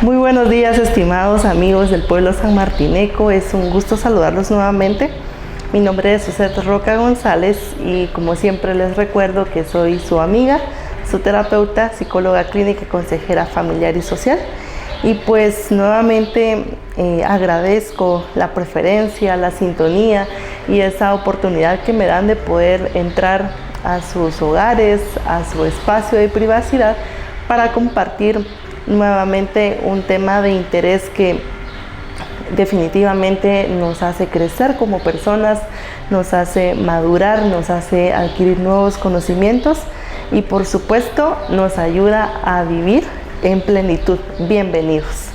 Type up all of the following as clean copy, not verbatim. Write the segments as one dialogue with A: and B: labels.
A: Muy buenos días, estimados amigos del pueblo sanmartineco. Es un gusto saludarlos nuevamente. Mi nombre es Suzette Roca González y como siempre les recuerdo que soy su amiga, su terapeuta, psicóloga clínica, consejera familiar y social. Y pues nuevamente agradezco la preferencia, la sintonía y esa oportunidad que me dan de poder entrar a sus hogares, a su espacio de privacidad para compartir nuevamente un tema de interés que definitivamente nos hace crecer como personas, nos hace madurar, nos hace adquirir nuevos conocimientos y por supuesto nos ayuda a vivir en plenitud. Bienvenidos.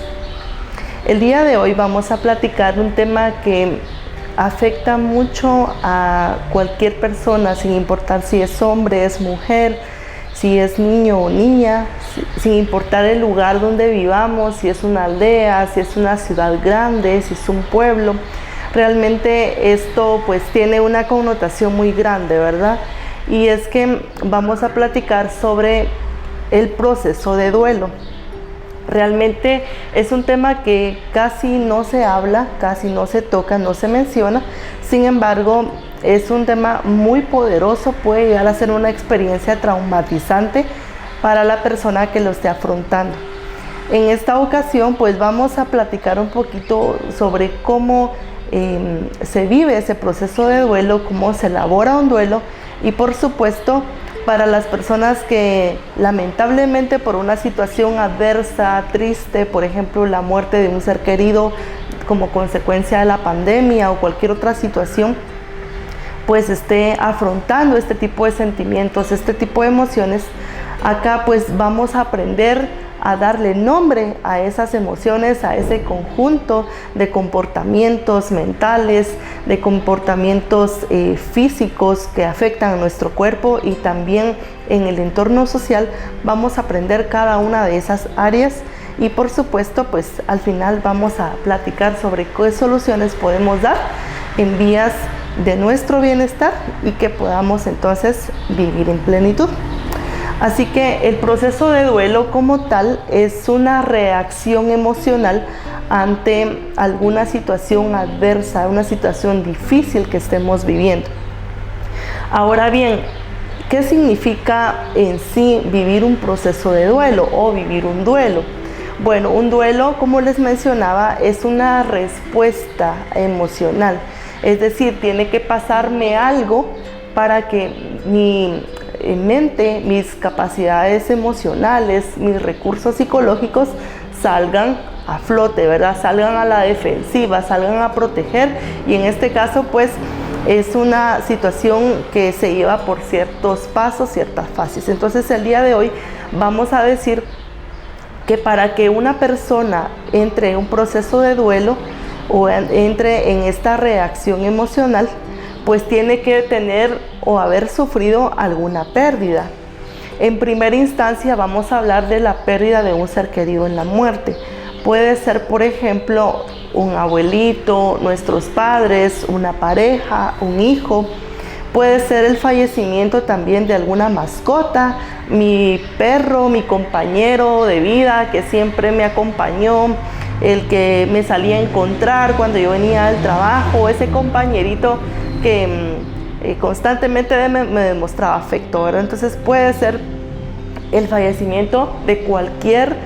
A: El día de hoy vamos a platicar un tema que afecta mucho a cualquier persona, sin importar si es hombre, es mujer, si es niño o niña, sin importar el lugar donde vivamos, si es una aldea, si es una ciudad grande, si es un pueblo. Realmente esto pues tiene una connotación muy grande, ¿verdad? Y es que vamos a platicar sobre el proceso de duelo. Realmente es un tema que casi no se habla, casi no se toca, no se menciona. Sin embargo, es un tema muy poderoso, puede llegar a ser una experiencia traumatizante para la persona que lo esté afrontando. En esta ocasión, pues vamos a platicar un poquito sobre cómo se vive ese proceso de duelo, cómo se elabora un duelo y por supuesto, para las personas que lamentablemente por una situación adversa, triste, por ejemplo la muerte de un ser querido como consecuencia de la pandemia o cualquier otra situación, pues esté afrontando este tipo de sentimientos, este tipo de emociones, acá pues vamos a aprender a darle nombre a esas emociones, a ese conjunto de comportamientos mentales, de comportamientos físicos que afectan a nuestro cuerpo y también en el entorno social. Vamos a aprender cada una de esas áreas y por supuesto pues al final vamos a platicar sobre qué soluciones podemos dar en vías de nuestro bienestar y que podamos entonces vivir en plenitud. Así que el proceso de duelo como tal es una reacción emocional ante alguna situación adversa, una situación difícil que estemos viviendo. Ahora bien, ¿qué significa en sí vivir un proceso de duelo o vivir un duelo? Bueno, un duelo, como les mencionaba, es una respuesta emocional. Es decir, tiene que pasarme algo para que mi mente, mis capacidades emocionales, mis recursos psicológicos salgan a flote, ¿verdad? Salgan a la defensiva, salgan a proteger y en este caso pues es una situación que se lleva por ciertos pasos, ciertas fases. Entonces el día de hoy vamos a decir que para que una persona entre en un proceso de duelo o entre en esta reacción emocional, pues tiene que tener o haber sufrido alguna pérdida. En primera instancia vamos a hablar de la pérdida de un ser querido en la muerte. Puede ser, por ejemplo, un abuelito, nuestros padres, una pareja, un hijo. Puede ser el fallecimiento también de alguna mascota, mi perro, mi compañero de vida que siempre me acompañó, el que me salía a encontrar cuando yo venía del trabajo, ese compañerito que constantemente me demostraba afecto, ¿verdad? Entonces puede ser el fallecimiento de cualquier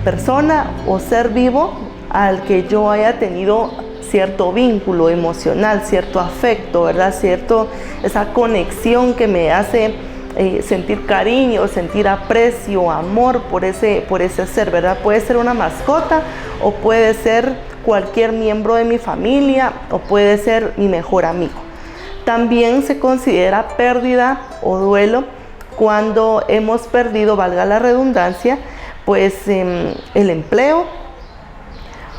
A: persona o ser vivo al que yo haya tenido cierto vínculo emocional, cierto afecto, ¿verdad? Esa conexión que me hace sentir cariño, sentir aprecio, amor por ese ser, ¿verdad? Puede ser una mascota o puede ser cualquier miembro de mi familia o puede ser mi mejor amigo. También se considera pérdida o duelo cuando hemos perdido, valga la redundancia, pues el empleo.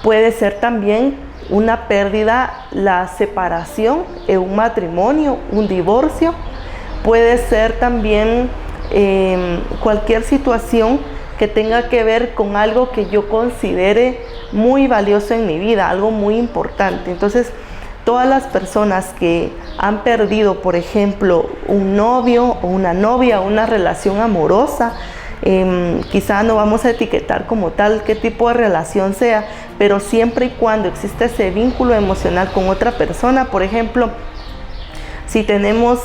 A: Puede ser también una pérdida, la separación en un matrimonio, un divorcio. Puede ser también cualquier situación que tenga que ver con algo que yo considere muy valioso en mi vida, algo muy importante. Entonces, todas las personas que han perdido, por ejemplo, un novio o una novia, una relación amorosa, Quizá no vamos a etiquetar como tal qué tipo de relación sea, pero siempre y cuando existe ese vínculo emocional con otra persona. Por ejemplo, si tenemos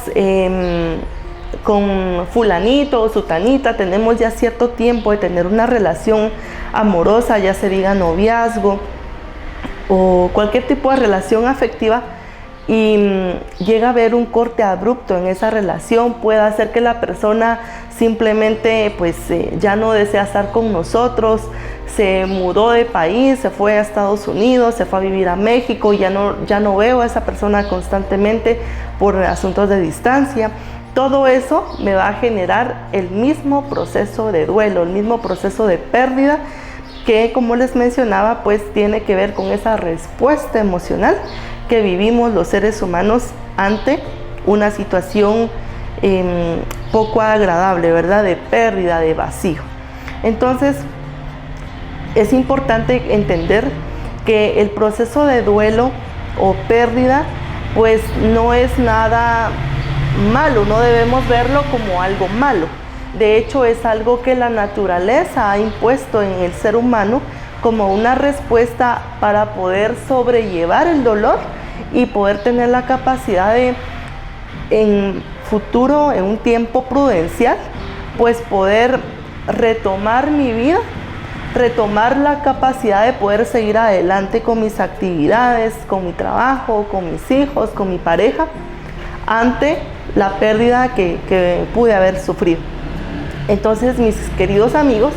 A: con fulanito o sutanita, tenemos ya cierto tiempo de tener una relación amorosa, ya se diga noviazgo o cualquier tipo de relación afectiva, y llega a haber un corte abrupto en esa relación, puede hacer que la persona simplemente pues ya no desea estar con nosotros, se mudó de país, se fue a Estados Unidos, se fue a vivir a México, ya no veo a esa persona constantemente por asuntos de distancia. Todo eso me va a generar el mismo proceso de duelo, el mismo proceso de pérdida, que como les mencionaba, pues tiene que ver con esa respuesta emocional que vivimos los seres humanos ante una situación poco agradable, ¿verdad? De pérdida, de vacío. Entonces, es importante entender que el proceso de duelo o pérdida, pues no es nada malo, no debemos verlo como algo malo. De hecho, es algo que la naturaleza ha impuesto en el ser humano como una respuesta para poder sobrellevar el dolor y poder tener la capacidad de, en futuro, en un tiempo prudencial, pues poder retomar mi vida, retomar la capacidad de poder seguir adelante con mis actividades, con mi trabajo, con mis hijos, con mi pareja, ante la pérdida que pude haber sufrido. Entonces, mis queridos amigos,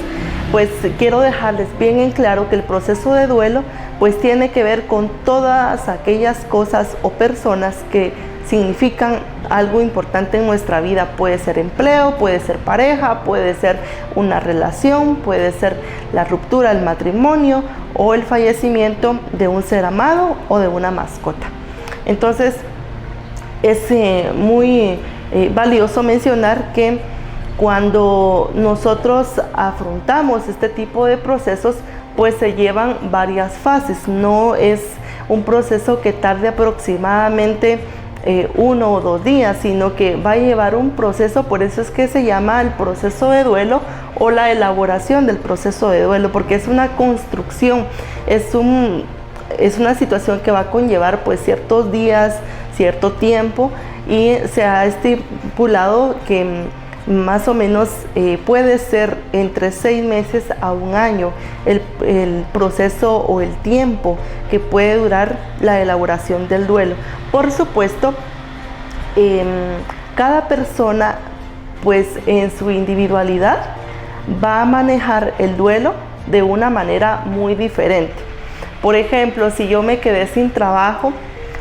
A: pues quiero dejarles bien en claro que el proceso de duelo pues tiene que ver con todas aquellas cosas o personas que significan algo importante en nuestra vida. Puede ser empleo, puede ser pareja, puede ser una relación, puede ser la ruptura del matrimonio o el fallecimiento de un ser amado o de una mascota. Entonces, es muy valioso mencionar que cuando nosotros afrontamos este tipo de procesos, pues se llevan varias fases. No es un proceso que tarde aproximadamente 1 o 2 días, sino que va a llevar un proceso. Por eso es que se llama el proceso de duelo o la elaboración del proceso de duelo, porque es una construcción, es una situación que va a conllevar pues ciertos días, cierto tiempo, y se ha estipulado que más o menos puede ser entre 6 meses a 1 año el proceso o el tiempo que puede durar la elaboración del duelo. Por supuesto, cada persona pues en su individualidad va a manejar el duelo de una manera muy diferente. Por ejemplo, si yo me quedé sin trabajo,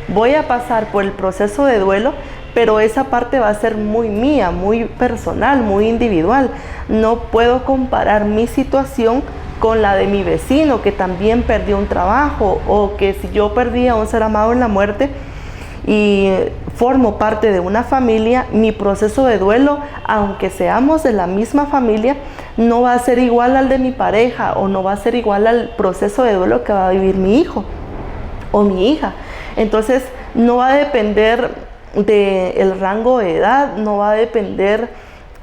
A: voy a pasar por el proceso de duelo, pero esa parte va a ser muy mía, muy personal, muy individual. No puedo comparar mi situación con la de mi vecino que también perdió un trabajo, o que si yo perdí a un ser amado en la muerte y formo parte de una familia, mi proceso de duelo, aunque seamos de la misma familia, no va a ser igual al de mi pareja, o no va a ser igual al proceso de duelo que va a vivir mi hijo o mi hija. Entonces, no va a depender del rango de edad, no va a depender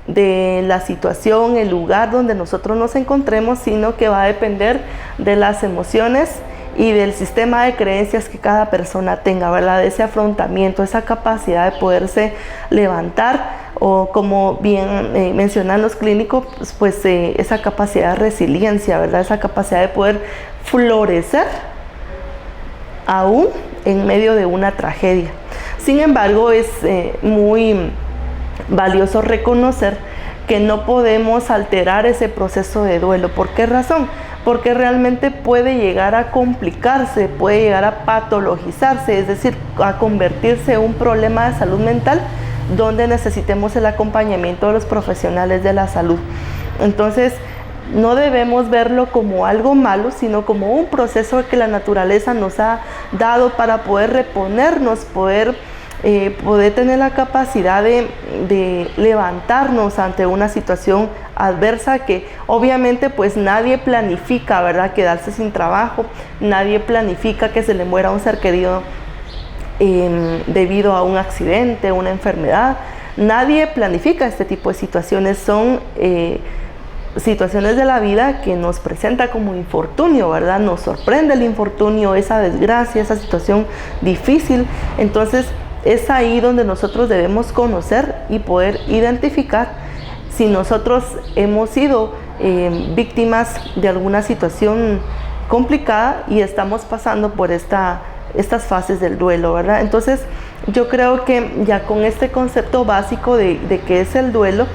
A: de la situación, el lugar donde nosotros nos encontremos, sino que va a depender de las emociones y del sistema de creencias que cada persona tenga, ¿verdad? De ese afrontamiento, esa capacidad de poderse levantar, o como bien mencionan los clínicos, pues esa capacidad de resiliencia, ¿verdad? Esa capacidad de poder florecer aún en medio de una tragedia. Sin embargo, es muy valioso reconocer que no podemos alterar ese proceso de duelo. ¿Por qué razón? Porque realmente puede llegar a complicarse, puede llegar a patologizarse, es decir, a convertirse en un problema de salud mental donde necesitemos el acompañamiento de los profesionales de la salud. Entonces, no debemos verlo como algo malo, sino como un proceso que la naturaleza nos ha dado para poder reponernos, poder tener la capacidad de levantarnos ante una situación adversa que obviamente pues nadie planifica, ¿verdad? Quedarse sin trabajo, nadie planifica que se le muera un ser querido debido a un accidente, una enfermedad. Nadie planifica este tipo de situaciones, son situaciones de la vida que nos presenta como infortunio, ¿verdad? Nos sorprende el infortunio, esa desgracia, esa situación difícil. Entonces es ahí donde nosotros debemos conocer y poder identificar si nosotros hemos sido víctimas de alguna situación complicada y estamos pasando por estas fases del duelo, ¿verdad? Entonces yo creo que ya con este concepto básico de qué es el duelo,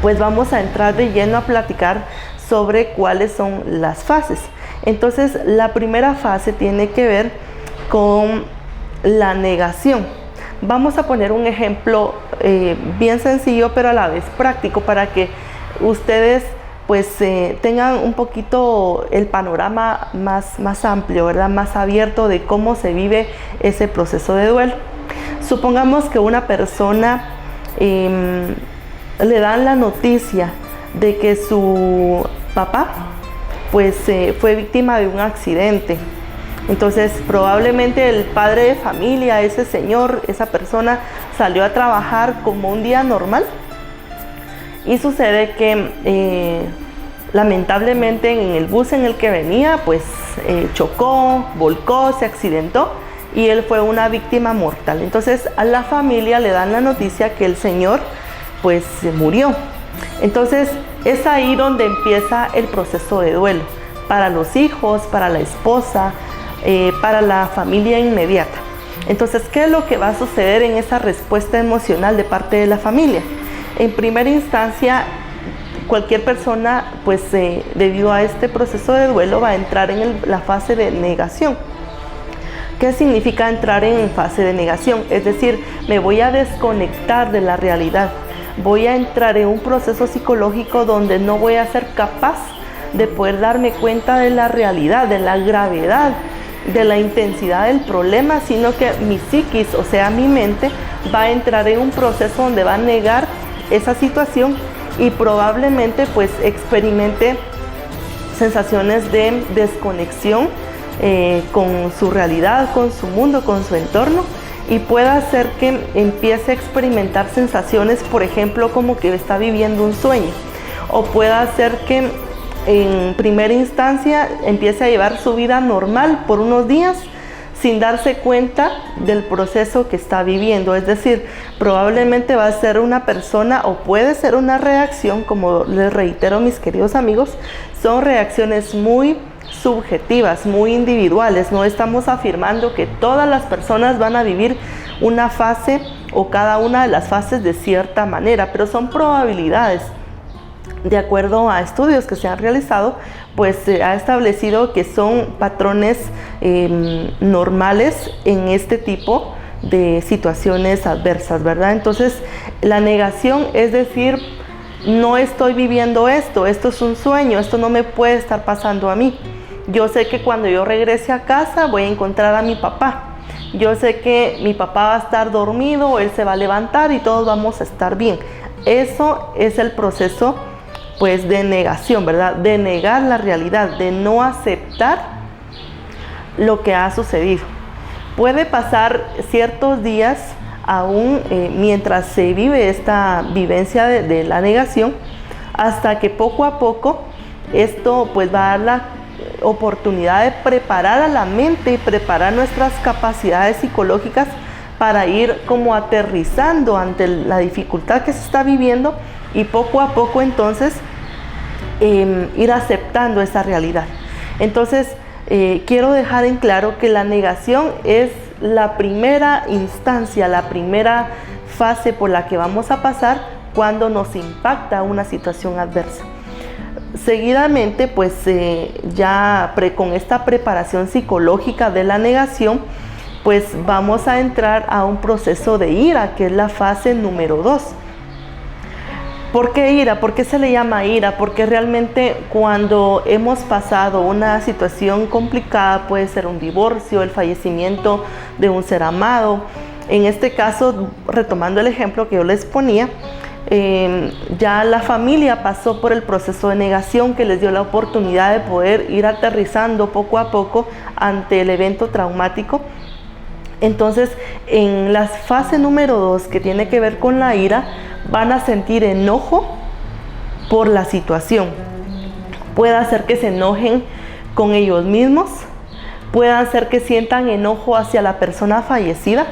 A: pues vamos a entrar de lleno a platicar sobre cuáles son las fases. Entonces la primera fase tiene que ver con la negación. Vamos a poner un ejemplo bien sencillo pero a la vez práctico para que ustedes pues tengan un poquito el panorama más amplio, ¿verdad? Más abierto de cómo se vive ese proceso de duelo. Supongamos que una persona le dan la noticia de que su papá pues fue víctima de un accidente. Entonces probablemente el padre de familia, ese señor, esa persona salió a trabajar como un día normal y sucede que lamentablemente en el bus en el que venía pues chocó, volcó, se accidentó y él fue una víctima mortal. Entonces a la familia le dan la noticia que el señor pues se murió. Entonces es ahí donde empieza el proceso de duelo para los hijos, para la esposa, para la familia inmediata. Entonces, ¿qué es lo que va a suceder en esa respuesta emocional de parte de la familia? En primera instancia, cualquier persona pues debido a este proceso de duelo va a entrar en la fase de negación. ¿Qué significa entrar en fase de negación? Es decir, me voy a desconectar de la realidad. Voy a entrar en un proceso psicológico donde no voy a ser capaz de poder darme cuenta de la realidad, de la gravedad, de la intensidad del problema, sino que mi psiquis, o sea, mi mente, va a entrar en un proceso donde va a negar esa situación y probablemente pues experimente sensaciones de desconexión con su realidad, con su mundo, con su entorno, y pueda hacer que empiece a experimentar sensaciones, por ejemplo, como que está viviendo un sueño, o pueda hacer que en primera instancia empiece a llevar su vida normal por unos días sin darse cuenta del proceso que está viviendo. Es decir, probablemente va a ser una persona o puede ser una reacción, como les reitero mis queridos amigos, son reacciones muy subjetivas, muy individuales. No estamos afirmando que todas las personas van a vivir una fase o cada una de las fases de cierta manera, pero son probabilidades. De acuerdo a estudios que se han realizado, pues se ha establecido que son patrones normales en este tipo de situaciones adversas, ¿verdad? Entonces, la negación es decir, no estoy viviendo esto es un sueño, esto no me puede estar pasando a mí. Yo sé que cuando yo regrese a casa voy a encontrar a mi papá. Yo sé que mi papá va a estar dormido, él se va a levantar y todos vamos a estar bien. Eso es el proceso pues de negación, ¿verdad? De negar la realidad, de no aceptar lo que ha sucedido. Puede pasar ciertos días aún mientras se vive esta vivencia de la negación, hasta que poco a poco esto pues va a dar la oportunidad de preparar a la mente y preparar nuestras capacidades psicológicas para ir como aterrizando ante la dificultad que se está viviendo y poco a poco entonces ir aceptando esa realidad. Entonces quiero dejar en claro que la negación es la primera instancia, la primera fase por la que vamos a pasar cuando nos impacta una situación adversa. Seguidamente, pues con esta preparación psicológica de la negación, pues vamos a entrar a un proceso de ira, que es la fase número 2. ¿Por qué ira? ¿Por qué se le llama ira? Porque realmente cuando hemos pasado una situación complicada, puede ser un divorcio, el fallecimiento de un ser amado. En este caso, retomando el ejemplo que yo les ponía, ya la familia pasó por el proceso de negación que les dio la oportunidad de poder ir aterrizando poco a poco ante el evento traumático. Entonces, en la fase número 2, que tiene que ver con la ira, van a sentir enojo, por la situación. Puede hacer que se enojen con ellos mismos, puede hacer que sientan enojo hacia la persona fallecida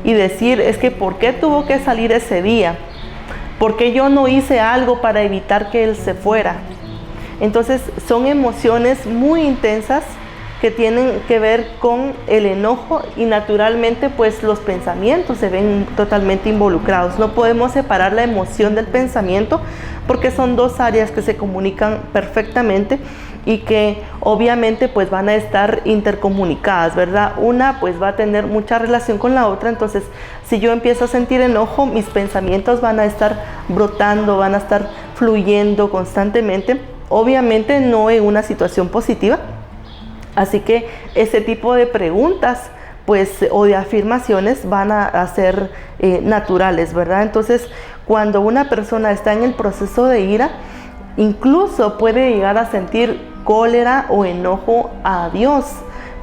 A: y decir, es que ¿por qué tuvo que salir ese día? ¿Por qué yo no hice algo para evitar que él se fuera? Entonces son emociones muy intensas que tienen que ver con el enojo y naturalmente pues los pensamientos se ven totalmente involucrados. No podemos separar la emoción del pensamiento porque son dos áreas que se comunican perfectamente y que obviamente pues van a estar intercomunicadas, ¿verdad? Una pues va a tener mucha relación con la otra, entonces si yo empiezo a sentir enojo, mis pensamientos van a estar brotando, van a estar fluyendo constantemente, obviamente no en una situación positiva. Así que ese tipo de preguntas pues o de afirmaciones van a ser naturales, ¿verdad? Entonces cuando una persona está en el proceso de ira, incluso puede llegar a sentir cólera o enojo a Dios.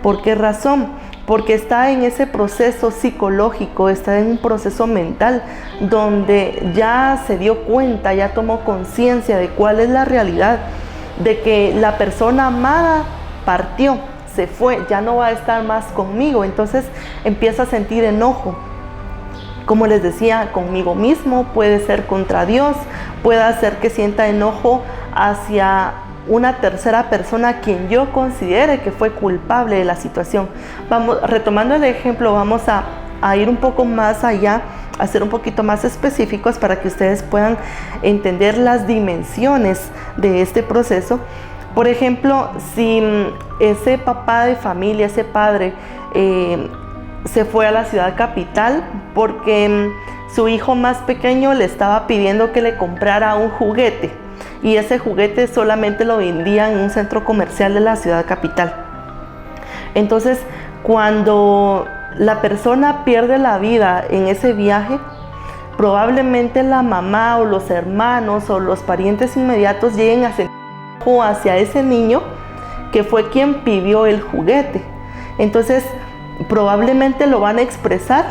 A: ¿Por qué razón? Porque está en ese proceso psicológico, está en un proceso mental donde ya se dio cuenta, ya tomó conciencia de cuál es la realidad, de que la persona amada partió, se fue, ya no va a estar más conmigo. Entonces empieza a sentir enojo, como les decía, conmigo mismo, puede ser contra Dios, puede hacer que sienta enojo hacia una tercera persona a quien yo considere que fue culpable de la situación. Retomando el ejemplo, vamos a ir un poco más allá, a ser un poquito más específicos para que ustedes puedan entender las dimensiones de este proceso. Por ejemplo, si ese papá de familia, ese padre, se fue a la ciudad capital porque su hijo más pequeño le estaba pidiendo que le comprara un juguete y ese juguete solamente lo vendían en un centro comercial de la ciudad capital. Entonces, cuando la persona pierde la vida en ese viaje, probablemente la mamá o los hermanos o los parientes inmediatos lleguen a sentir hacia ese niño que fue quien pidió el juguete. Entonces probablemente lo van a expresar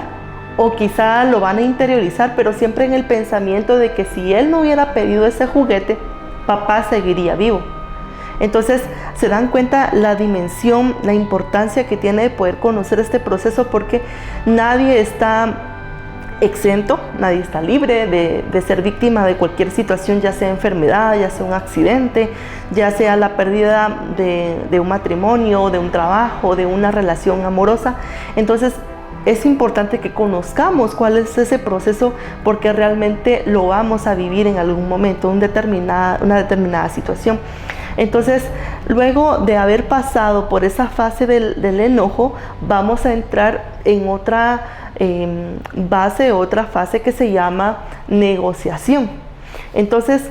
A: o quizá lo van a interiorizar, pero siempre en el pensamiento de que si él no hubiera pedido ese juguete, papá seguiría vivo. Entonces se dan cuenta la dimensión, la importancia que tiene de poder conocer este proceso, porque nadie está exento, nadie está libre de ser víctima de cualquier situación, ya sea enfermedad, ya sea un accidente, ya sea la pérdida de un matrimonio, de un trabajo, de una relación amorosa. Entonces es importante que conozcamos cuál es ese proceso, porque realmente lo vamos a vivir en algún momento, una determinada situación. Entonces, luego de haber pasado por esa fase del enojo, vamos a entrar en otra otra fase que se llama negociación. Entonces,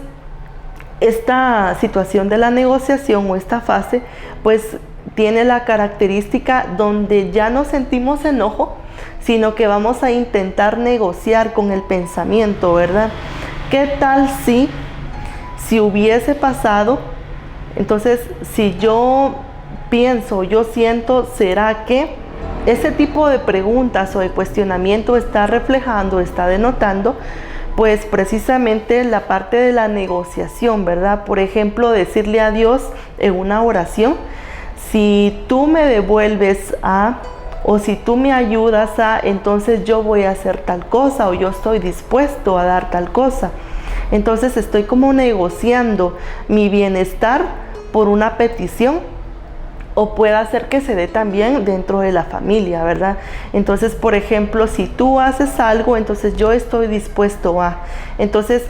A: esta situación de la negociación o esta fase, pues tiene la característica donde ya no sentimos enojo, sino que vamos a intentar negociar con el pensamiento, ¿verdad? ¿Qué tal si hubiese pasado? Entonces, si yo pienso, yo siento, ¿será que? Ese tipo de preguntas o de cuestionamiento está reflejando, está denotando, pues precisamente la parte de la negociación, ¿verdad? Por ejemplo, decirle a Dios en una oración, si tú me devuelves a, o si tú me ayudas a, entonces yo voy a hacer tal cosa, o yo estoy dispuesto a dar tal cosa. Entonces estoy como negociando mi bienestar por una petición, o puede hacer que se dé también dentro de la familia, ¿verdad? Entonces, por ejemplo, si tú haces algo, entonces yo estoy dispuesto a. Entonces,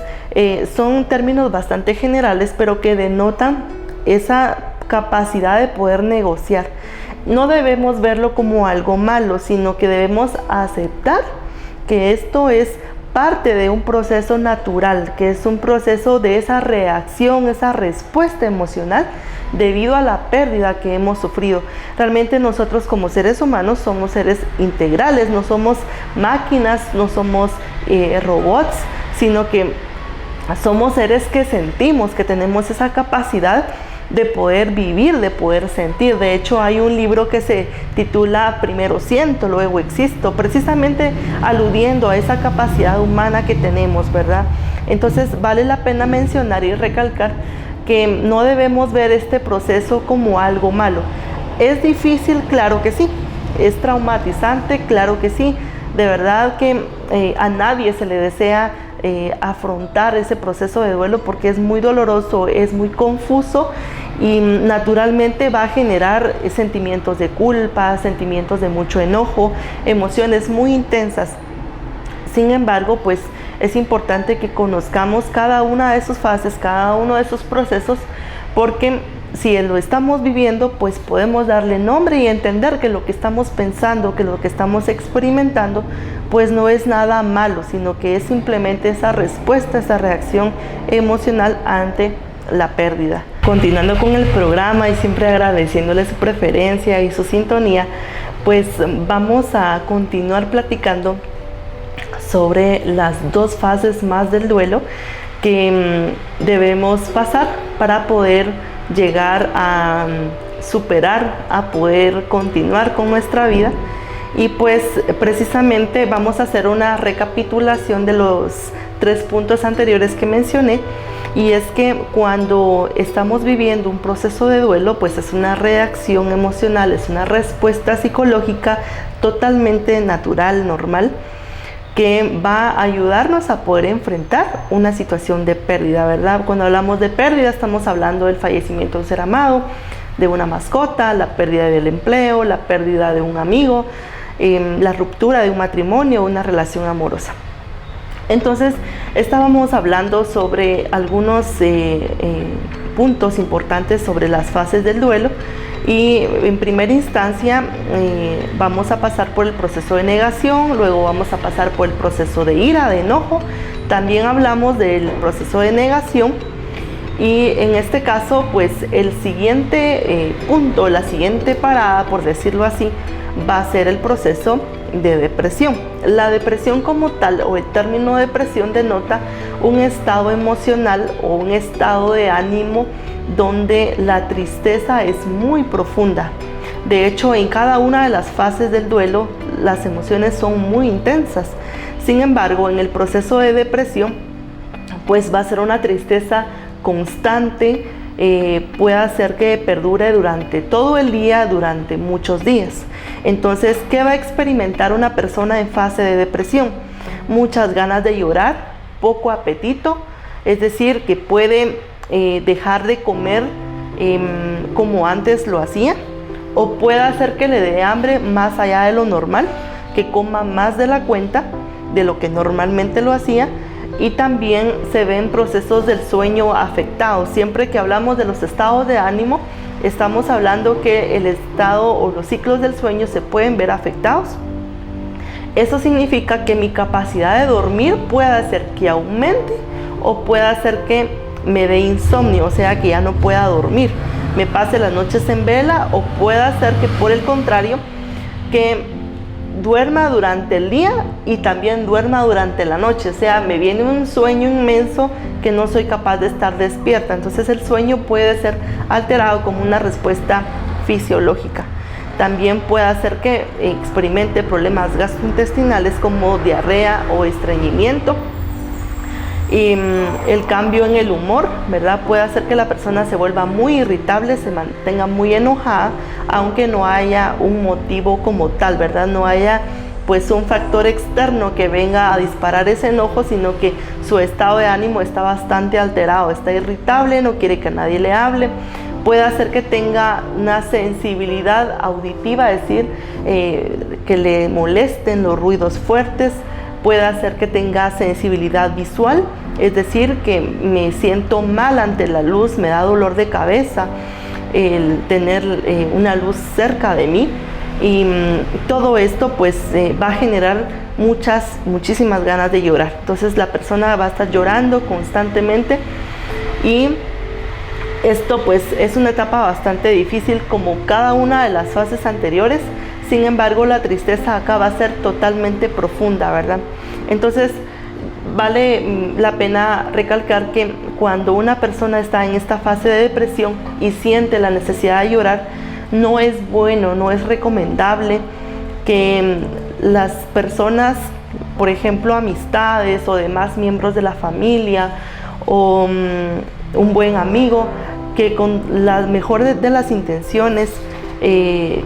A: son términos bastante generales, pero que denotan esa capacidad de poder negociar. No debemos verlo como algo malo, sino que debemos aceptar que esto es parte de un proceso natural, que es un proceso de esa reacción, esa respuesta emocional debido a la pérdida que hemos sufrido. Realmente nosotros como seres humanos somos seres integrales, no somos máquinas, no somos robots, sino que somos seres que sentimos, que tenemos esa capacidad de poder vivir, de poder sentir. De hecho, hay un libro que se titula Primero siento, luego existo, precisamente aludiendo a esa capacidad humana que tenemos, ¿verdad? Entonces vale la pena mencionar y recalcar que no debemos ver este proceso como algo malo. ¿Es difícil? Claro que sí. ¿Es traumatizante? Claro que sí. De verdad que a nadie se le desea afrontar ese proceso de duelo porque es muy doloroso, es muy confuso y naturalmente va a generar sentimientos de culpa, sentimientos de mucho enojo, emociones muy intensas. Sin embargo, pues es importante que conozcamos cada una de sus fases, cada uno de sus procesos, porque si lo estamos viviendo, pues podemos darle nombre y entender que lo que estamos pensando, que lo que estamos experimentando, pues no es nada malo, sino que es simplemente esa respuesta, esa reacción emocional ante la pérdida. Continuando con el programa y siempre agradeciéndole su preferencia y su sintonía, pues vamos a continuar platicando sobre las dos fases más del duelo que debemos pasar para poder llegar a superar, a poder continuar con nuestra vida. Y pues precisamente vamos a hacer una recapitulación de los 3 puntos anteriores que mencioné, y es que cuando estamos viviendo un proceso de duelo, pues es una reacción emocional, es una respuesta psicológica totalmente natural, normal, que va a ayudarnos a poder enfrentar una situación de pérdida, ¿verdad? Cuando hablamos de pérdida estamos hablando del fallecimiento de un ser amado, de una mascota, la pérdida del empleo, la pérdida de un amigo, la ruptura de un matrimonio, una relación amorosa. Entonces estábamos hablando sobre algunos puntos importantes sobre las fases del duelo. Y en primera instancia vamos a pasar por el proceso de negación, luego vamos a pasar por el proceso de ira, de enojo. También hablamos del proceso de negación y en este caso pues el siguiente punto, la siguiente parada, por decirlo así, va a ser el proceso de depresión. La depresión como tal, o el término depresión, denota un estado emocional o un estado de ánimo donde la tristeza es muy profunda. De hecho, en cada una de las fases del duelo, las emociones son muy intensas. Sin embargo, en el proceso de depresión, pues va a ser una tristeza constante, puede hacer que perdure durante todo el día, durante muchos días. Entonces, ¿qué va a experimentar una persona en fase de depresión? Muchas ganas de llorar, poco apetito, es decir, que puede dejar de comer como antes lo hacía, o puede hacer que le dé hambre más allá de lo normal, que coma más de la cuenta de lo que normalmente lo hacía, y también se ven procesos del sueño afectados. Siempre que hablamos de los estados de ánimo, estamos hablando que el estado o los ciclos del sueño se pueden ver afectados. Eso significa que mi capacidad de dormir puede hacer que aumente o puede hacer que me dé insomnio, o sea que ya no pueda dormir, me pase las noches en vela, o pueda hacer que por el contrario que duerma durante el día y también duerma durante la noche, o sea, me viene un sueño inmenso que no soy capaz de estar despierta. Entonces el sueño puede ser alterado como una respuesta fisiológica. También puede hacer que experimente problemas gastrointestinales como diarrea o estreñimiento. Y el cambio en el humor, ¿verdad? Puede hacer que la persona se vuelva muy irritable, se mantenga muy enojada, aunque no haya un motivo como tal, ¿verdad? No haya pues un factor externo que venga a disparar ese enojo, sino que su estado de ánimo está bastante alterado, está irritable, no quiere que nadie le hable. Puede hacer que tenga una sensibilidad auditiva, es decir, que le molesten los ruidos fuertes. Puede hacer que tenga sensibilidad visual, es decir, que me siento mal ante la luz, me da dolor de cabeza el tener una luz cerca de mí, y todo esto pues va a generar muchísimas ganas de llorar. Entonces la persona va a estar llorando constantemente, y esto pues es una etapa bastante difícil como cada una de las fases anteriores. Sin embargo, la tristeza acá va a ser totalmente profunda, ¿verdad? Entonces, vale la pena recalcar que cuando una persona está en esta fase de depresión y siente la necesidad de llorar, no es bueno, no es recomendable que las personas por ejemplo, amistades o demás miembros de la familia o un buen amigo que con las mejores de las intenciones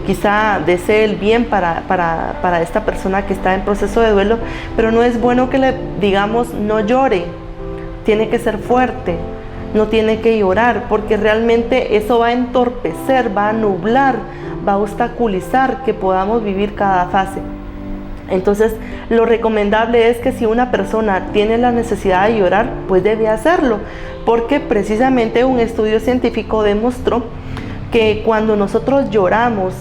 A: quizá desee el bien para esta persona que está en proceso de duelo, pero no es bueno que le digamos no llore, tiene que ser fuerte, no tiene que llorar, porque realmente eso va a entorpecer, va a nublar, va a obstaculizar que podamos vivir cada fase. Entonces, lo recomendable es que si una persona tiene la necesidad de llorar, pues debe hacerlo, porque precisamente un estudio científico demostró que cuando nosotros lloramos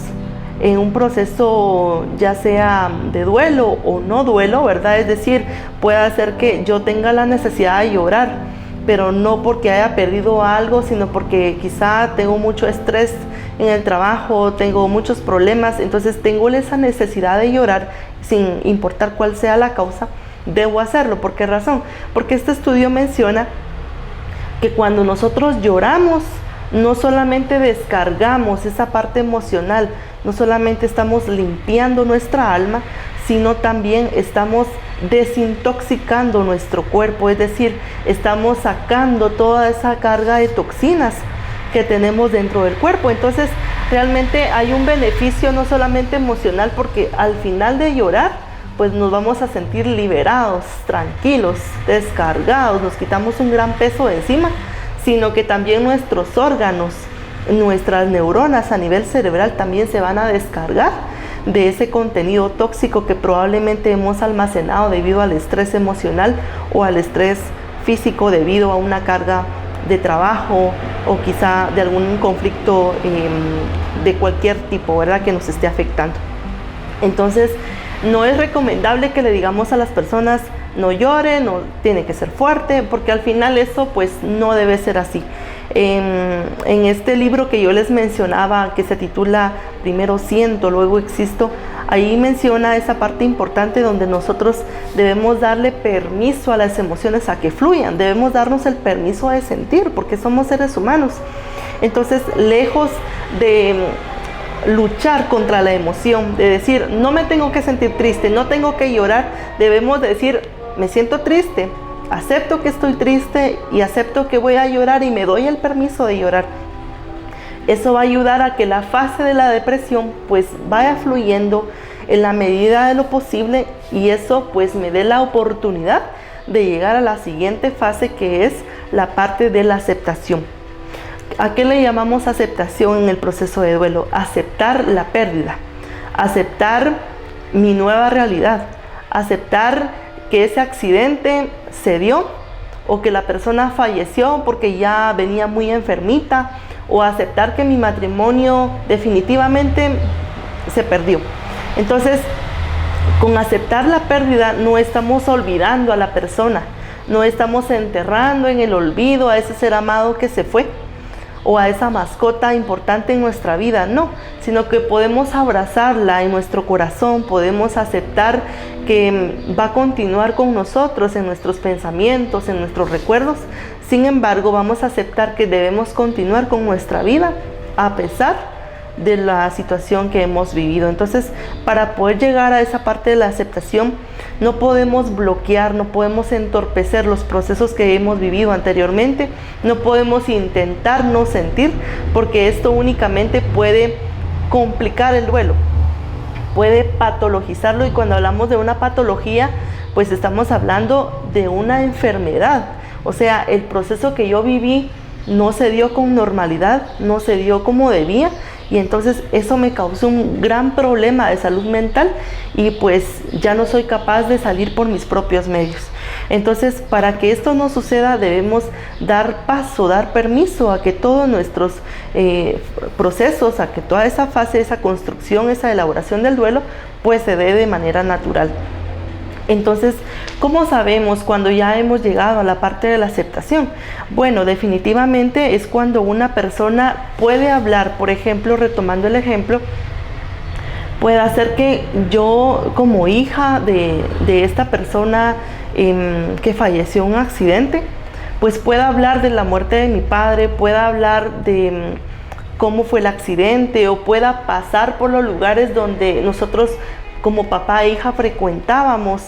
A: en un proceso ya sea de duelo o no duelo, ¿verdad? Es decir, puede ser que yo tenga la necesidad de llorar, pero no porque haya perdido algo, sino porque quizá tengo mucho estrés en el trabajo, tengo muchos problemas, entonces tengo esa necesidad de llorar sin importar cuál sea la causa, debo hacerlo. ¿Por qué razón? Porque este estudio menciona que cuando nosotros lloramos, no solamente descargamos esa parte emocional, no solamente estamos limpiando nuestra alma, sino también estamos desintoxicando nuestro cuerpo, es decir, estamos sacando toda esa carga de toxinas que tenemos dentro del cuerpo. Entonces, realmente hay un beneficio no solamente emocional, porque al final de llorar, pues nos vamos a sentir liberados, tranquilos, descargados, nos quitamos un gran peso de encima, sino que también nuestros órganos, nuestras neuronas a nivel cerebral también se van a descargar de ese contenido tóxico que probablemente hemos almacenado debido al estrés emocional o al estrés físico debido a una carga de trabajo o quizá de algún conflicto de cualquier tipo, ¿verdad?, que nos esté afectando. Entonces, no es recomendable que le digamos a las personas no lloren o tiene que ser fuerte, porque al final eso pues no debe ser así. En este libro que yo les mencionaba, que se titula Primero siento, luego existo, ahí menciona esa parte importante donde nosotros debemos darle permiso a las emociones a que fluyan, debemos darnos el permiso de sentir, porque somos seres humanos. Entonces, lejos de luchar contra la emoción, de decir no me tengo que sentir triste, no tengo que llorar, debemos decir me siento triste, acepto que estoy triste y acepto que voy a llorar y me doy el permiso de llorar. Eso va a ayudar a que la fase de la depresión pues vaya fluyendo en la medida de lo posible, y eso pues me dé la oportunidad de llegar a la siguiente fase, que es la parte de la aceptación. ¿A qué le llamamos aceptación en el proceso de duelo? Aceptar la pérdida, aceptar mi nueva realidad, aceptar que ese accidente se dio o que la persona falleció porque ya venía muy enfermita, o aceptar que mi matrimonio definitivamente se perdió. Entonces, con aceptar la pérdida no estamos olvidando a la persona, no estamos enterrando en el olvido a ese ser amado que se fue, o a esa mascota importante en nuestra vida, no, sino que podemos abrazarla en nuestro corazón, podemos aceptar que va a continuar con nosotros en nuestros pensamientos, en nuestros recuerdos. Sin embargo, vamos a aceptar que debemos continuar con nuestra vida a pesar de la situación que hemos vivido. Entonces, para poder llegar a esa parte de la aceptación, no podemos bloquear, no podemos entorpecer los procesos que hemos vivido anteriormente, no podemos intentar no sentir, porque esto únicamente puede complicar el duelo, puede patologizarlo, y cuando hablamos de una patología, pues estamos hablando de una enfermedad. O sea, el proceso que yo viví no se dio con normalidad, no se dio como debía, y entonces eso me causó un gran problema de salud mental, y pues ya no soy capaz de salir por mis propios medios. Entonces, para que esto no suceda, debemos dar paso, dar permiso a que todos nuestros procesos, a que toda esa fase, esa construcción, esa elaboración del duelo, pues se dé de manera natural. Entonces, ¿cómo sabemos cuando ya hemos llegado a la parte de la aceptación? Bueno, definitivamente es cuando una persona puede hablar. Por ejemplo, retomando el ejemplo, puede hacer que yo, como hija de esta persona que falleció en un accidente, pues pueda hablar de la muerte de mi padre, pueda hablar de cómo fue el accidente, o pueda pasar por los lugares donde nosotros como papá e hija frecuentábamos,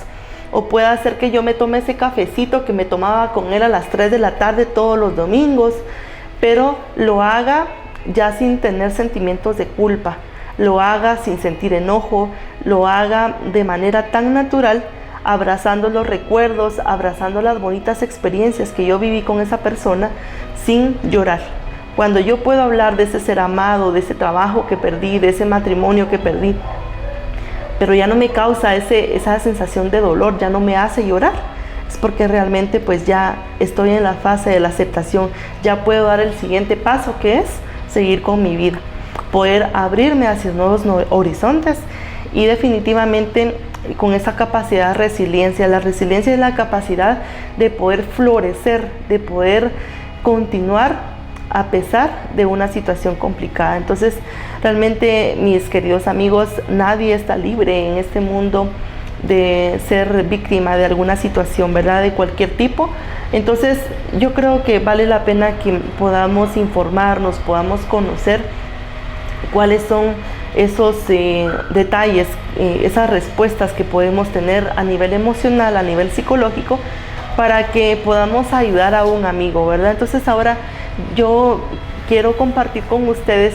A: o puede ser que yo me tome ese cafecito que me tomaba con él a las 3 de la tarde todos los domingos, pero lo haga ya sin tener sentimientos de culpa, lo haga sin sentir enojo, lo haga de manera tan natural, abrazando los recuerdos, abrazando las bonitas experiencias que yo viví con esa persona sin llorar. Cuando yo puedo hablar de ese ser amado, de ese trabajo que perdí, de ese matrimonio que perdí, pero ya no me causa esa sensación de dolor, ya no me hace llorar, es porque realmente pues ya estoy en la fase de la aceptación, ya puedo dar el siguiente paso, que es seguir con mi vida, poder abrirme hacia nuevos horizontes y definitivamente con esa capacidad de resiliencia. La resiliencia es la capacidad de poder florecer, de poder continuar a pesar de una situación complicada. Entonces, realmente, mis queridos amigos, nadie está libre en este mundo de ser víctima de alguna situación, ¿verdad? De cualquier tipo. Entonces, yo creo que vale la pena que podamos informarnos, podamos conocer cuáles son esos detalles, esas respuestas que podemos tener a nivel emocional, a nivel psicológico, para que podamos ayudar a un amigo, ¿verdad? Entonces ahora yo quiero compartir con ustedes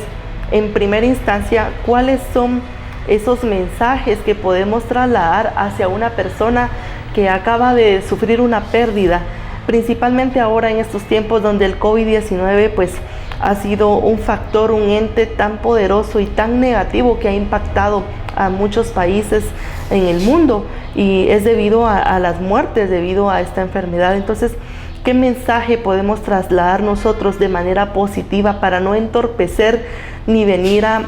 A: en primera instancia cuáles son esos mensajes que podemos trasladar hacia una persona que acaba de sufrir una pérdida, principalmente ahora en estos tiempos donde el COVID-19 pues ha sido un factor, un ente tan poderoso y tan negativo que ha impactado a muchos países en el mundo, y es debido a las muertes, debido a esta enfermedad. Entonces, ¿qué mensaje podemos trasladar nosotros de manera positiva para no entorpecer ni venir a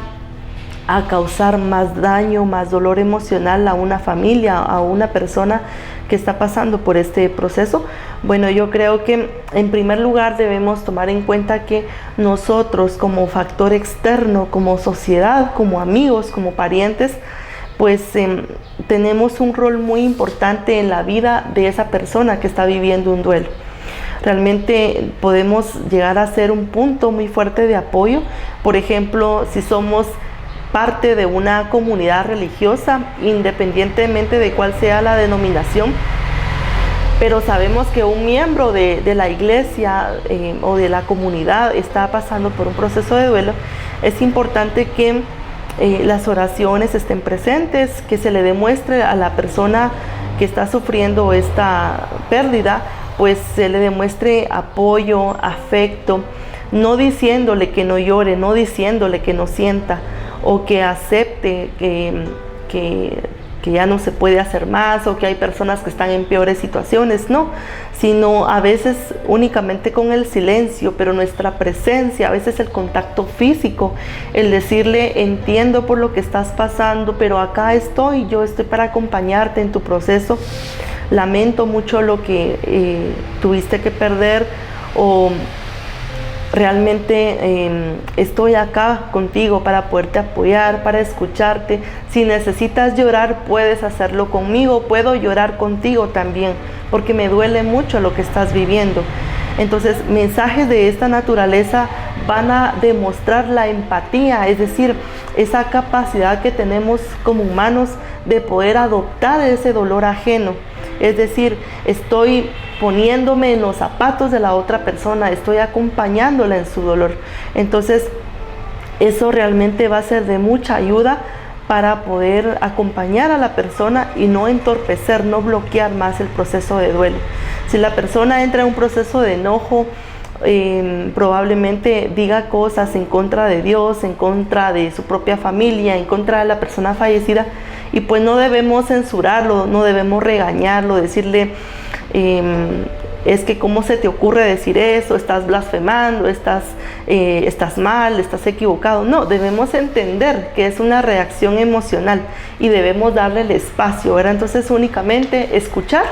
A: causar más daño, más dolor emocional a una familia, a una persona que está pasando por este proceso? Bueno, yo creo que en primer lugar debemos tomar en cuenta que nosotros como factor externo, como sociedad, como amigos, como parientes, pues tenemos un rol muy importante en la vida de esa persona que está viviendo un duelo. Realmente podemos llegar a ser un punto muy fuerte de apoyo. Por ejemplo, si somos parte de una comunidad religiosa, independientemente de cuál sea la denominación, pero sabemos que un miembro de la iglesia o de la comunidad está pasando por un proceso de duelo, es importante que las oraciones estén presentes, que se le demuestre a la persona que está sufriendo esta pérdida, pues se le demuestre apoyo, afecto, no diciéndole que no llore, no diciéndole que no sienta, o que acepte que ya no se puede hacer más, o que hay personas que están en peores situaciones, no, sino a veces únicamente con el silencio, pero nuestra presencia, a veces el contacto físico, el decirle: entiendo por lo que estás pasando, pero acá estoy, yo estoy para acompañarte en tu proceso, lamento mucho lo que tuviste que perder, o realmente estoy acá contigo para poderte apoyar, para escucharte. Si necesitas llorar, puedes hacerlo conmigo, puedo llorar contigo también, porque me duele mucho lo que estás viviendo. Entonces, mensajes de esta naturaleza van a demostrar la empatía, es decir, esa capacidad que tenemos como humanos de poder adoptar ese dolor ajeno. Es decir, estoy poniéndome en los zapatos de la otra persona, estoy acompañándola en su dolor. Entonces, eso realmente va a ser de mucha ayuda para poder acompañar a la persona y no entorpecer, no bloquear más el proceso de duelo. Si la persona entra en un proceso de enojo, probablemente diga cosas en contra de Dios, en contra de su propia familia, en contra de la persona fallecida, y pues no debemos censurarlo, no debemos regañarlo, decirle es que cómo se te ocurre decir eso, estás blasfemando, estás mal, estás equivocado. No, debemos entender que es una reacción emocional y debemos darle el espacio, ¿verdad? Entonces únicamente escuchar,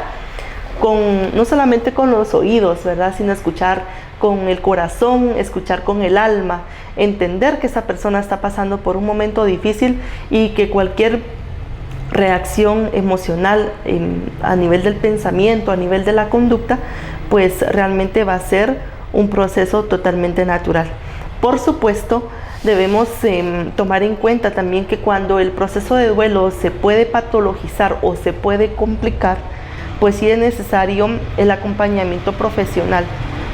A: no solamente con los oídos, ¿verdad? Sino escuchar con el corazón, escuchar con el alma, entender que esa persona está pasando por un momento difícil y que cualquier reacción emocional a nivel del pensamiento, a nivel de la conducta, pues realmente va a ser un proceso totalmente natural. Por supuesto, debemos tomar en cuenta también que cuando el proceso de duelo se puede patologizar o se puede complicar, pues sí es necesario el acompañamiento profesional.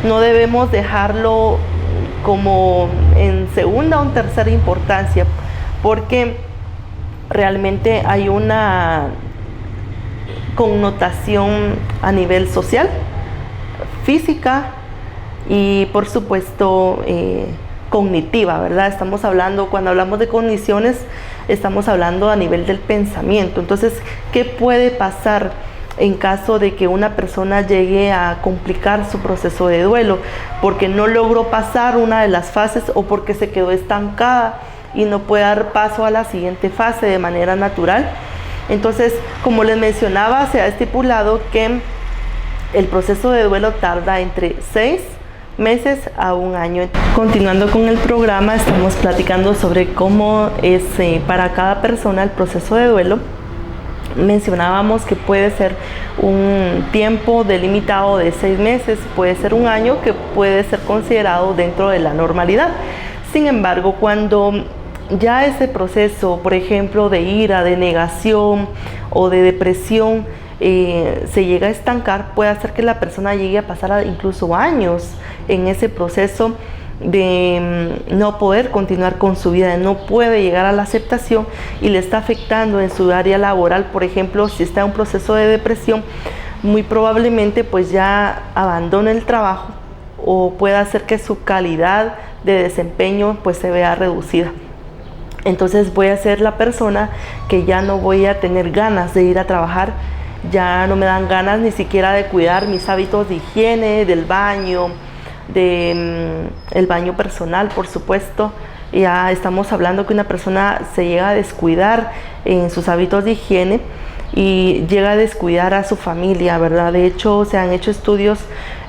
A: No debemos dejarlo como en segunda o en tercera importancia, porque realmente hay una connotación a nivel social, física y por supuesto cognitiva, ¿verdad? Estamos hablando, cuando hablamos de cogniciones, estamos hablando a nivel del pensamiento. Entonces, ¿qué puede pasar en caso de que una persona llegue a complicar su proceso de duelo? Porque no logró pasar una de las fases o porque se quedó estancada y no puede dar paso a la siguiente fase de manera natural. Entonces, como les mencionaba, se ha estipulado que el proceso de duelo tarda entre 6 meses a 1 año. Continuando con el programa, estamos platicando sobre cómo es para cada persona el proceso de duelo. Mencionábamos que puede ser un tiempo delimitado de 6 meses, puede ser 1 año, que puede ser considerado dentro de la normalidad. Sin embargo, cuando ya ese proceso, por ejemplo, de ira, de negación o de depresión, se llega a estancar, puede hacer que la persona llegue a pasar incluso años en ese proceso de no poder continuar con su vida, no puede llegar a la aceptación y le está afectando en su área laboral. Por ejemplo, si está en un proceso de depresión, muy probablemente pues ya abandone el trabajo o pueda hacer que su calidad de desempeño pues se vea reducida. Entonces voy a ser la persona que ya no voy a tener ganas de ir a trabajar, ya no me dan ganas ni siquiera de cuidar mis hábitos de higiene, del baño, el baño personal, por supuesto. Ya estamos hablando que una persona se llega a descuidar en sus hábitos de higiene y llega a descuidar a su familia, ¿verdad? De hecho, se han hecho estudios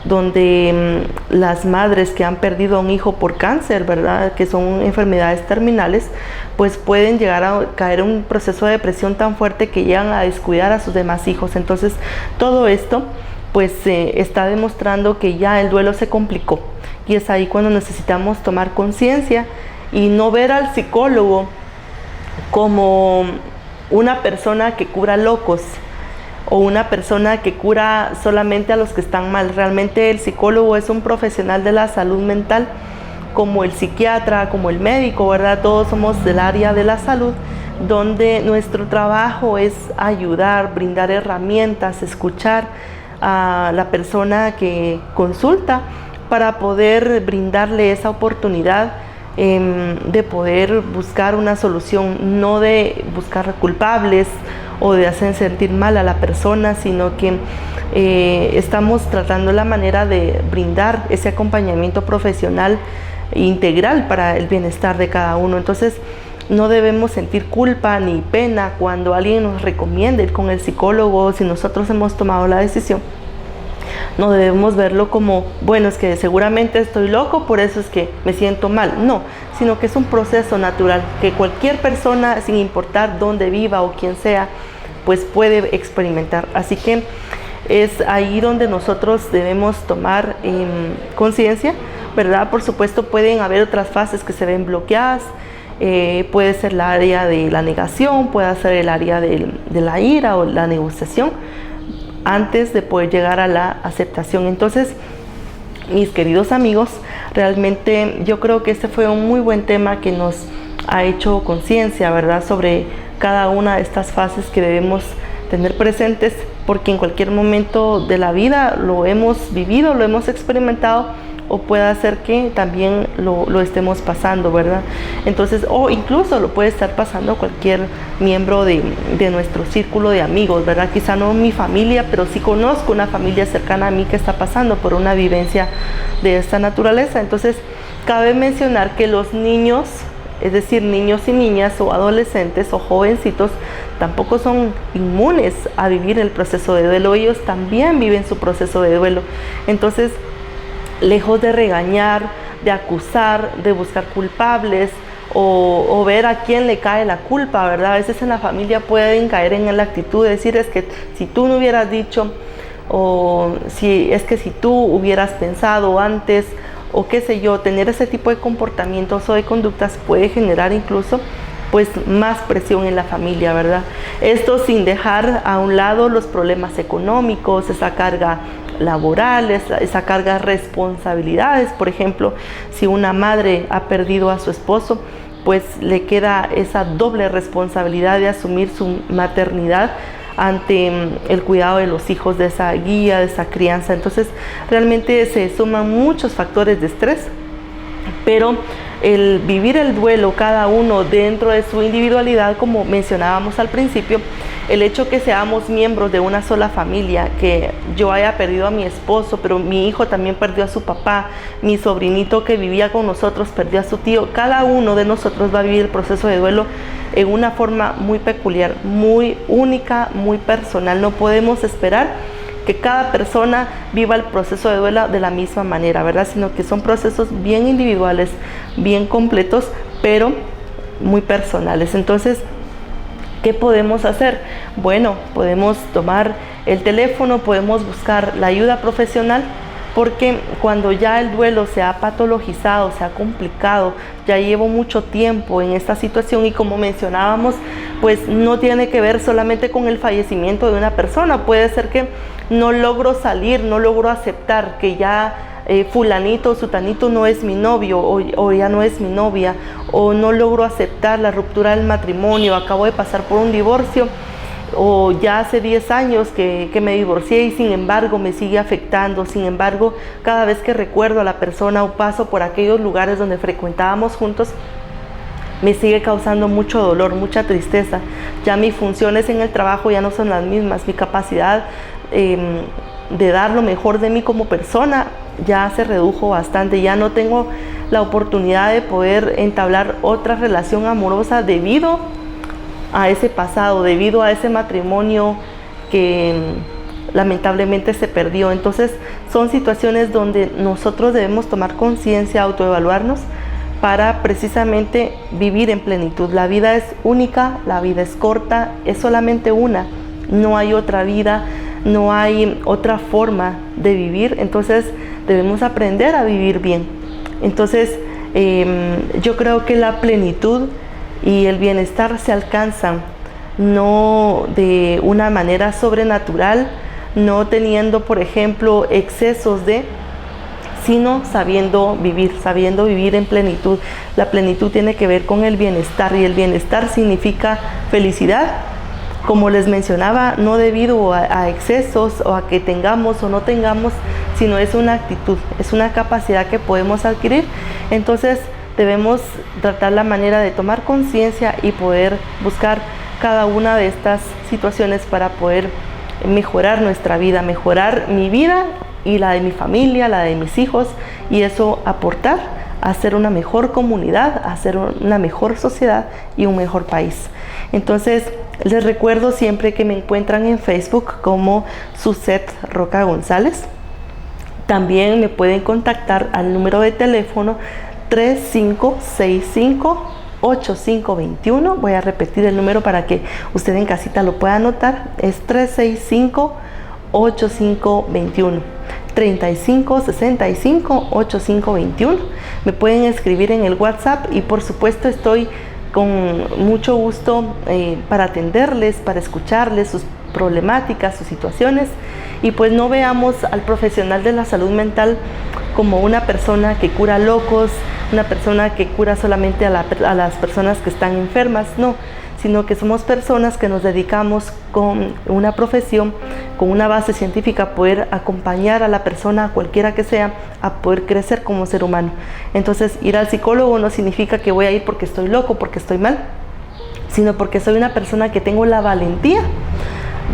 A: donde las madres que han perdido a un hijo por cáncer, ¿verdad?, que son enfermedades terminales, pues pueden llegar a caer en un proceso de depresión tan fuerte que llegan a descuidar a sus demás hijos. Entonces, todo esto pues está demostrando que ya el duelo se complicó, y es ahí cuando necesitamos tomar conciencia y no ver al psicólogo como una persona que cura locos o una persona que cura solamente a los que están mal. Realmente el psicólogo es un profesional de la salud mental, como el psiquiatra, como el médico, ¿verdad? Todos somos del área de la salud, donde nuestro trabajo es ayudar, brindar herramientas, escuchar a la persona que consulta para poder brindarle esa oportunidad de poder buscar una solución, no de buscar culpables o de hacer sentir mal a la persona, sino que estamos tratando la manera de brindar ese acompañamiento profesional integral para el bienestar de cada uno. Entonces, no debemos sentir culpa ni pena cuando alguien nos recomienda ir con el psicólogo. Si nosotros hemos tomado la decisión, no debemos verlo como, bueno, es que seguramente estoy loco, por eso es que me siento mal. No, sino que es un proceso natural que cualquier persona, sin importar dónde viva o quién sea, pues puede experimentar. Así que es ahí donde nosotros debemos tomar conciencia, ¿verdad? Por supuesto, pueden haber otras fases que se ven bloqueadas. Puede ser el área de la negación, puede ser el área de la ira o la negociación, antes de poder llegar a la aceptación. Entonces, mis queridos amigos, realmente yo creo que este fue un muy buen tema que nos ha hecho conciencia, ¿verdad?, sobre cada una de estas fases que debemos tener presentes, porque en cualquier momento de la vida lo hemos vivido, lo hemos experimentado, o puede ser que también lo estemos pasando, ¿verdad? Entonces, o incluso lo puede estar pasando cualquier miembro de nuestro círculo de amigos, ¿verdad? Quizá no mi familia, pero sí conozco una familia cercana a mí que está pasando por una vivencia de esta naturaleza. Entonces, cabe mencionar que los niños, es decir, niños y niñas o adolescentes o jovencitos, tampoco son inmunes a vivir el proceso de duelo. Ellos también viven su proceso de duelo. Entonces, lejos de regañar, de acusar, de buscar culpables o ver a quién le cae la culpa, ¿verdad? A veces en la familia pueden caer en la actitud de decir, es que si tú no hubieras dicho, o si es que si tú hubieras pensado antes, o qué sé yo, tener ese tipo de comportamientos o de conductas puede generar incluso pues más presión en la familia, ¿verdad? Esto sin dejar a un lado los problemas económicos, esa carga laboral, esa carga de responsabilidades. Por ejemplo, si una madre ha perdido a su esposo, pues le queda esa doble responsabilidad de asumir su maternidad ante el cuidado de los hijos, de esa guía, de esa crianza. Entonces realmente se suman muchos factores de estrés, pero el vivir el duelo cada uno dentro de su individualidad, como mencionábamos al principio, el hecho que seamos miembros de una sola familia, que yo haya perdido a mi esposo, pero mi hijo también perdió a su papá, mi sobrinito que vivía con nosotros perdió a su tío, cada uno de nosotros va a vivir el proceso de duelo en una forma muy peculiar, muy única, muy personal. No podemos esperar que cada persona viva el proceso de duelo de la misma manera, ¿verdad? Sino que son procesos bien individuales, bien completos, pero muy personales. Entonces, ¿qué podemos hacer? Bueno, podemos tomar el teléfono, podemos buscar la ayuda profesional, porque cuando ya el duelo se ha patologizado, se ha complicado, ya llevo mucho tiempo en esta situación y como mencionábamos, pues no tiene que ver solamente con el fallecimiento de una persona. Puede ser que no logro salir, no logro aceptar que ya fulanito o sutanito no es mi novio o ya no es mi novia, o no logro aceptar la ruptura del matrimonio, acabo de pasar por un divorcio, o ya hace 10 años que me divorcié y sin embargo me sigue afectando. Sin embargo, cada vez que recuerdo a la persona o paso por aquellos lugares donde frecuentábamos juntos, me sigue causando mucho dolor, mucha tristeza. Ya mis funciones en el trabajo ya no son las mismas, mi capacidad de dar lo mejor de mí como persona ya se redujo bastante, ya no tengo la oportunidad de poder entablar otra relación amorosa debido a ese pasado, debido a ese matrimonio que lamentablemente se perdió. Entonces son situaciones donde nosotros debemos tomar conciencia, autoevaluarnos para precisamente vivir en plenitud. La vida es única, la vida es corta, es solamente una, no hay otra vida, no hay otra forma de vivir. Entonces debemos aprender a vivir bien. Entonces yo creo que la plenitud y el bienestar se alcanzan no de una manera sobrenatural, no teniendo, por ejemplo, excesos sino sabiendo vivir en plenitud. La plenitud tiene que ver con el bienestar, y el bienestar significa felicidad, como les mencionaba, no debido a excesos o a que tengamos o no tengamos, sino es una actitud, es una capacidad que podemos adquirir. Entonces debemos tratar la manera de tomar conciencia y poder buscar cada una de estas situaciones para poder mejorar nuestra vida, mejorar mi vida y la de mi familia, la de mis hijos, y eso aportar a ser una mejor comunidad, a ser una mejor sociedad y un mejor país. Entonces les recuerdo siempre que me encuentran en Facebook como Suset Roca González. También me pueden contactar al número de teléfono 3565-8521. Voy a repetir el número para que usted en casita lo pueda anotar. Es 365-8521. 3565-8521. Me pueden escribir en el WhatsApp y por supuesto estoy con mucho gusto para atenderles, para escucharles sus problemáticas, sus situaciones, y pues no veamos al profesional de la salud mental como una persona que cura locos, una persona que cura solamente a las personas que están enfermas, no, sino que somos personas que nos dedicamos con una profesión, con una base científica, a poder acompañar a la persona, cualquiera que sea, a poder crecer como ser humano. Entonces, ir al psicólogo no significa que voy a ir porque estoy loco, porque estoy mal, sino porque soy una persona que tengo la valentía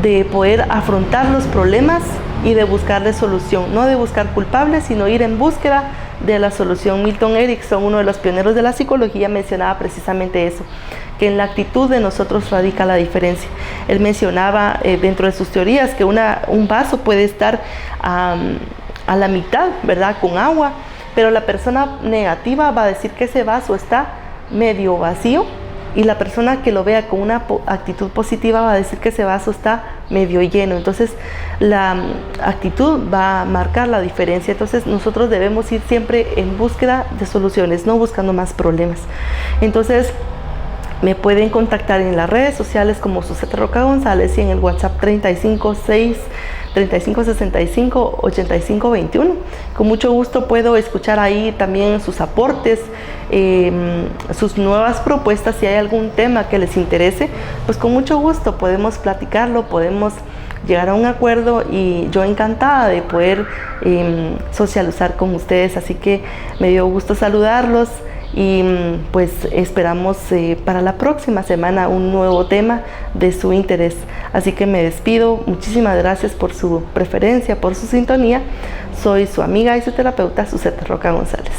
A: de poder afrontar los problemas y de buscarle solución, no de buscar culpables, sino ir en búsqueda de la solución. Milton Erickson, uno de los pioneros de la psicología, mencionaba precisamente eso, que en la actitud de nosotros radica la diferencia. Él mencionaba dentro de sus teorías que un vaso puede estar a la mitad, ¿verdad?, con agua, pero la persona negativa va a decir que ese vaso está medio vacío, y la persona que lo vea con una actitud positiva va a decir que ese vaso está medio lleno. Entonces la actitud va a marcar la diferencia. Entonces nosotros debemos ir siempre en búsqueda de soluciones, no buscando más problemas. Entonces Me pueden contactar en las redes sociales como Susette Roca González y en el WhatsApp 3565 Con mucho gusto puedo escuchar ahí también sus aportes, sus nuevas propuestas. Si hay algún tema que les interese, pues con mucho gusto podemos platicarlo, podemos llegar a un acuerdo, y yo encantada de poder socializar con ustedes. Así que me dio gusto saludarlos, y pues esperamos para la próxima semana un nuevo tema de su interés. Así que me despido. Muchísimas gracias por su preferencia, por su sintonía. Soy su amiga y su terapeuta Susette Roca González.